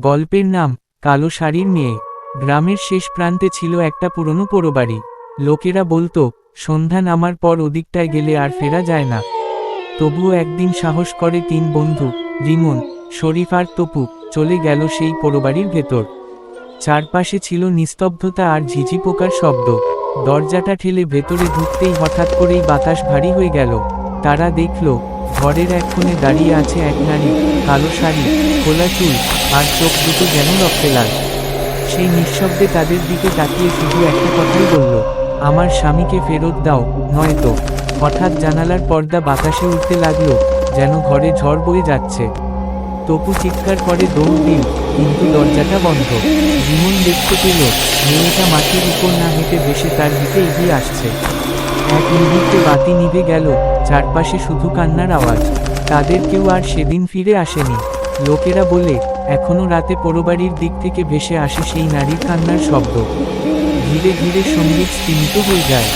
গল্পের নাম কালো শাড়ির মেয়ে। গ্রামের শেষ প্রান্তে ছিল একটা পুরনো পোড়োবাড়ি। লোকেরা বলতো সন্ধ্যা নামার পর ওদিকটায় গেলে আর ফেরা যায় না। তবুও একদিন সাহস করে তিন বন্ধু, রিমন, শরীফ আর তপু, চলে গেল সেই পোড়োবাড়ির ভেতর। চারপাশে ছিল নিস্তব্ধতা আর ঝিঝি পোকার শব্দ। দরজাটা ঠেলে ভেতরে ঢুকতেই হঠাৎ করেই বাতাস ভারী হয়ে গেল। তারা দেখল ঘরের এক কোণে দাঁড়িয়ে আছে এক নারী, কালো শাড়ি, খোলা চুল, আর চোখ দুটো যেন রক্তে লাল। সেই নিঃশব্দে তাদের দিকে তাকিয়ে শুধু একটা কথাই বলল, আমার স্বামীকে ফেরত দাও, নয়তো। হঠাৎ জানালার পর্দা বাতাসে উঠতে লাগলো, যেন ঘরে ঝড় বয়ে যাচ্ছে। তপু চিৎকার করে দৌড় দিল, কিন্তু দরজাটা বন্ধ। রিমন দেখতে পেল মেয়েটা মাটির উপর না হেঁটে ভেসে তার দিকে এগিয়ে আসছে। এক মুহূর্তে বাতি নিভে গেল, চারপাশে শুধু কান্নার আওয়াজ। তাদের কেউ আর সেদিন ফিরে আসেনি। লোকেরা বলে এখনো রাতে পোড়োবাড়ির দিক থেকে ভেসে আসে সেই নারীর কান্নার শব্দ। ধীরে ধীরে সঙ্গীত স্তীমিত হয়ে যায়।